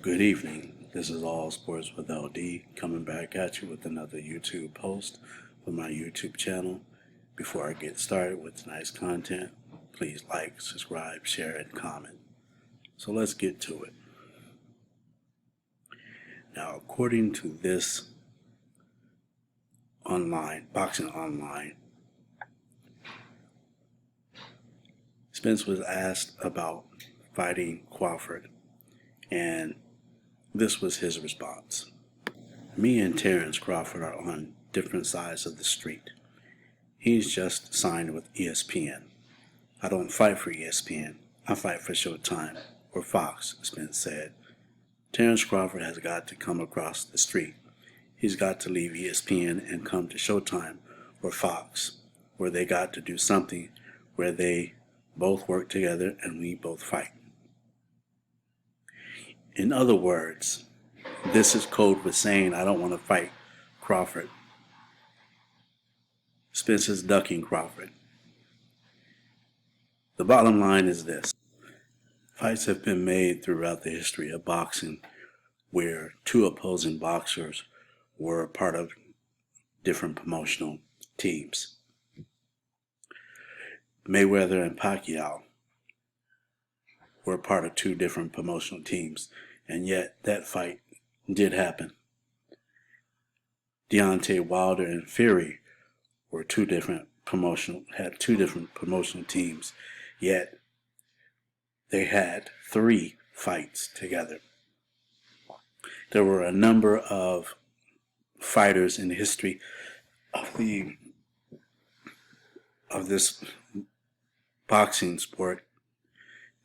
Good evening. This is All Sports with LD coming back at you with another YouTube post for my YouTube channel. Before I get started with tonight's content, please like, subscribe, share, and comment. So let's get to it. Now, according to this Boxing Online, Spence was asked about fighting Crawford, and this was his response. Me and Terrence Crawford are on different sides of the street. He's just signed with ESPN. I don't fight for ESPN. I fight for Showtime or Fox, Spence said. Terrence Crawford has got to come across the street. He's got to leave ESPN and come to Showtime or Fox, where they got to do something where they both work together and we both fight. In other words, this is code for saying I don't want to fight Crawford. Spence is ducking Crawford. The bottom line is this. Fights have been made throughout the history of boxing where two opposing boxers were part of different promotional teams. Mayweather and Pacquiao were part of two different promotional teams, and yet that fight did happen. Deontay Wilder and Fury were had two different promotional teams, yet they had 3 fights together. There were a number of fighters in the history of this boxing sport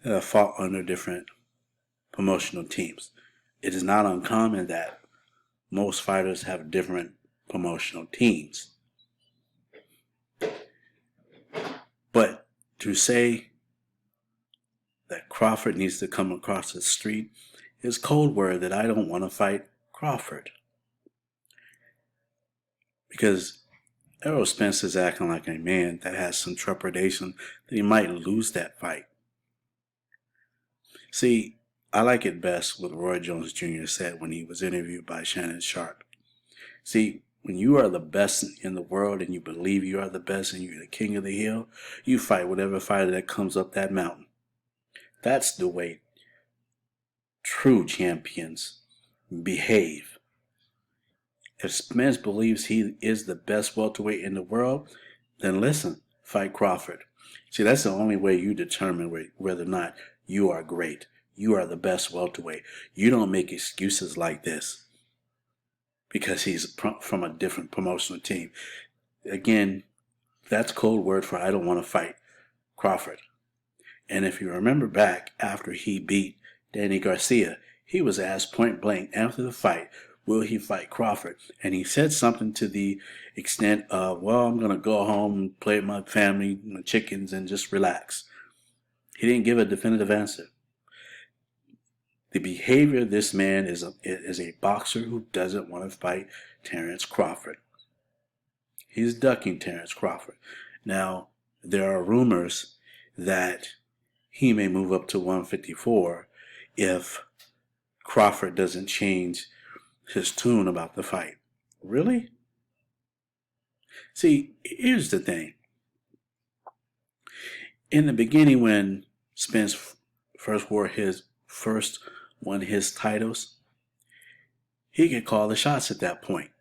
that fought under different promotional teams. It is not uncommon that most fighters have different promotional teams. But to say that Crawford needs to come across the street is code word that I don't want to fight Crawford. Because Errol Spence is acting like a man that has some trepidation that he might lose that fight. See, I like it best what Roy Jones Jr. said when he was interviewed by Shannon Sharp. See, when you are the best in the world and you believe you are the best and you're the king of the hill, you fight whatever fighter that comes up that mountain. That's the way true champions behave. If Spence believes he is the best welterweight in the world, then listen, fight Crawford. See, that's the only way you determine whether or not you are great. You are the best welterweight. You don't make excuses like this because he's from a different promotional team. Again, that's code word for I don't want to fight Crawford. And if you remember back after he beat Danny Garcia, he was asked point blank after the fight, will he fight Crawford? And he said something to the extent of, well, I'm going to go home and play with my family, my chickens, and just relax. He didn't give a definitive answer. The behavior of this man is a boxer who doesn't want to fight Terrence Crawford. He's ducking Terrence Crawford. Now, there are rumors that he may move up to 154 if Crawford doesn't change his tune about the fight. Really? See, here's the thing. In the beginning, when Spence first won his titles, he could call the shots at that point.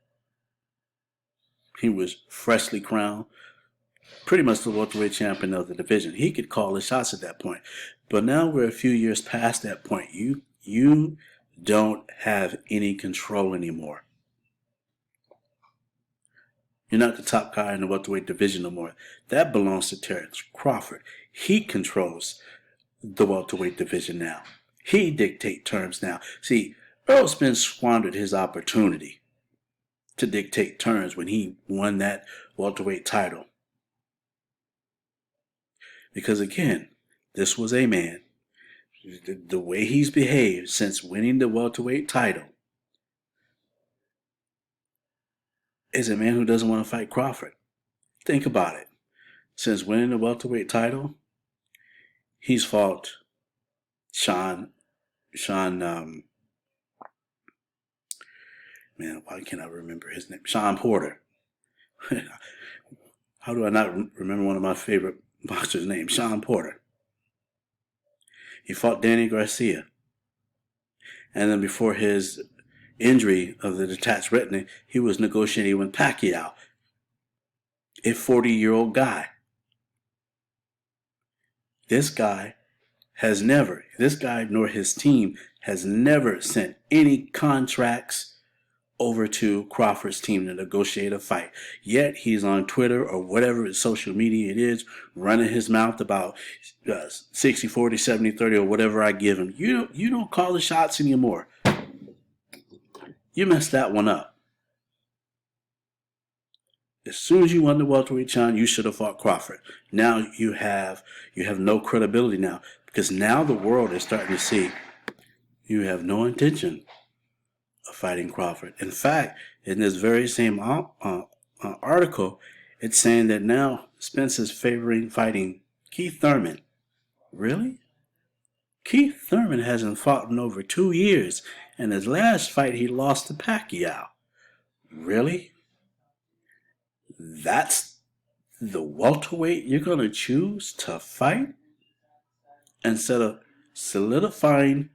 He was freshly crowned, pretty much the welterweight champion of the division. He could call the shots at that point. But now we're a few years past that point. You don't have any control anymore. You're not the top guy in the welterweight division no more. That belongs to Terrence Crawford. He controls the welterweight division now. He dictates terms now. See, Errol Spence squandered his opportunity to dictate terms when he won that welterweight title. Because again, this was a man, the way he's behaved since winning the welterweight title is a man who doesn't want to fight Crawford. Think about it. Since winning the welterweight title, he's fought Sean Man, why can't I remember his name? Sean Porter. How do I not remember one of my favorite boxers' names? Sean Porter. He fought Danny Garcia. And then before his injury of the detached retina, he was negotiating with Pacquiao, a 40-year-old guy. This guy nor his team has never sent any contracts over to Crawford's team to negotiate a fight. Yet he's on Twitter or whatever social media it is, running his mouth about 60, 40, 70, 30 or whatever I give him. You don't call the shots anymore. You messed that one up. As soon as you won the welterweight challenge, you should have fought Crawford. Now you have no credibility now, because now the world is starting to see you have no intention of fighting Crawford. In fact, in this very same article, it's saying that now Spence is favoring fighting Keith Thurman. Really? Keith Thurman hasn't fought in over 2 years, and his last fight he lost to Pacquiao. Really? That's the welterweight you're going to choose to fight? Instead of solidifying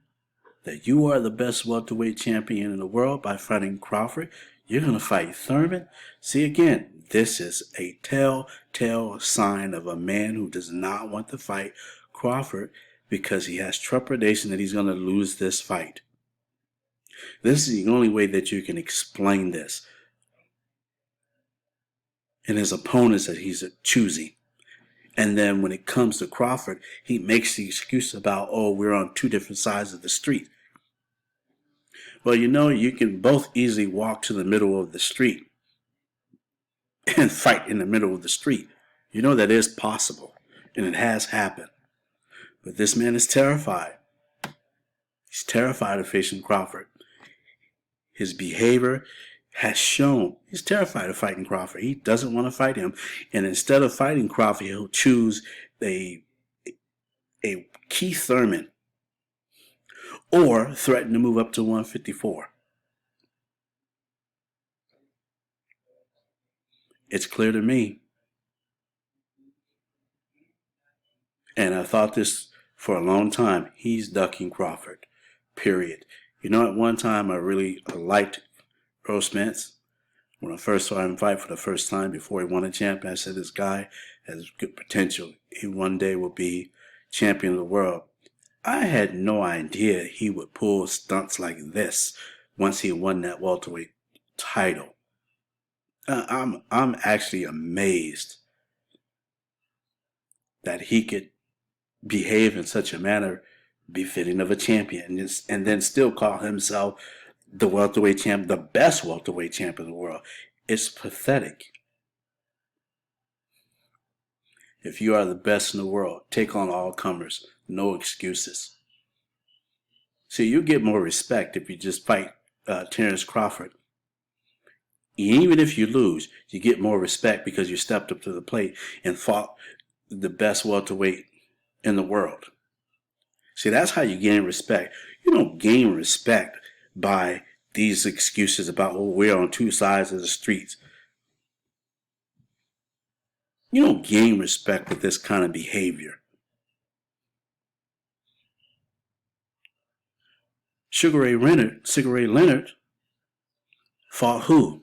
that you are the best welterweight champion in the world by fighting Crawford, you're going to fight Thurman? See, again, this is a telltale sign of a man who does not want to fight Crawford because he has trepidation that he's going to lose this fight. This is the only way that you can explain this. And his opponents that he's choosing. And then when it comes to Crawford, he makes the excuse about, oh, we're on two different sides of the street. Well, you can both easily walk to the middle of the street and fight in the middle of the street. That is possible, and it has happened. But this man is terrified. He's terrified of facing Crawford. His behavior has shown he's terrified of fighting Crawford. He doesn't want to fight him. And instead of fighting Crawford, he'll choose a Keith Thurman or threaten to move up to 154. It's clear to me. And I thought this for a long time. He's ducking Crawford, period. At one time I really liked Earl Spence. When I first saw him fight for the first time before he won a champion, I said this guy has good potential. He one day will be champion of the world. I had no idea he would pull stunts like this once he won that welterweight title. I'm actually amazed that he could behave in such a manner befitting of a champion and then still call himself the welterweight champ, the best welterweight champion in the world. It's pathetic. If you are the best in the world, take on all comers. No excuses. See, you get more respect if you just fight Terrence Crawford. Even if you lose, you get more respect because you stepped up to the plate and fought the best welterweight in the world. See, that's how you gain respect. You don't gain respect by these excuses about, oh, we're on two sides of the streets. You don't gain respect with this kind of behavior. Sugar Ray Leonard fought who?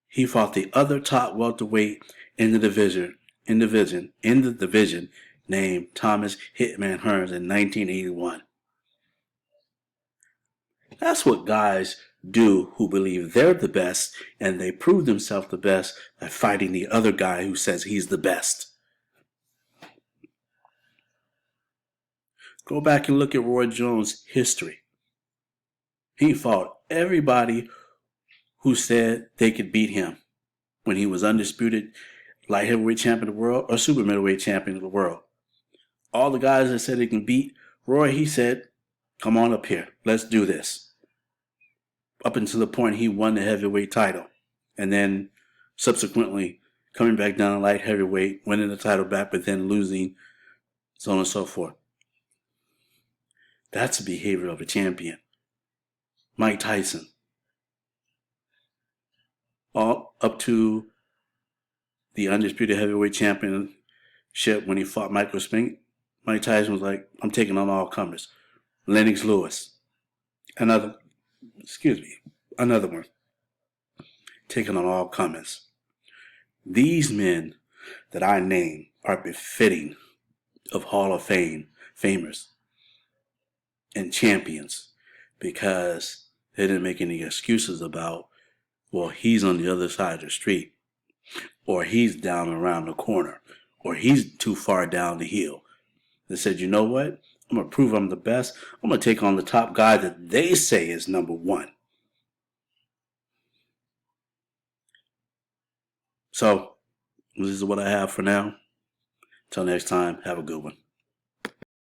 He fought the other top welterweight in the division named Thomas Hitman Hearns in 1981. That's what guys do who believe they're the best, and they prove themselves the best by fighting the other guy who says he's the best. Go back and look at Roy Jones' history. He fought everybody who said they could beat him when he was undisputed light heavyweight champion of the world or super middleweight champion of the world. All the guys that said they can beat Roy, he said, come on up here, let's do this. Up until the point he won the heavyweight title. And then subsequently coming back down to light heavyweight, winning the title back, but then losing, so on and so forth. That's the behavior of a champion. Mike Tyson, all up to the undisputed heavyweight championship when he fought Michael Spence, Mike Tyson was like, I'm taking on all comers. Lennox Lewis, another, another one, taking on all comers. These men that I name are befitting of Hall of Famers and champions because they didn't make any excuses about, well, he's on the other side of the street, or he's down around the corner, or he's too far down the hill. They said, you know what? I'm going to prove I'm the best. I'm going to take on the top guy that they say is number one. So, this is what I have for now. Until next time, have a good one.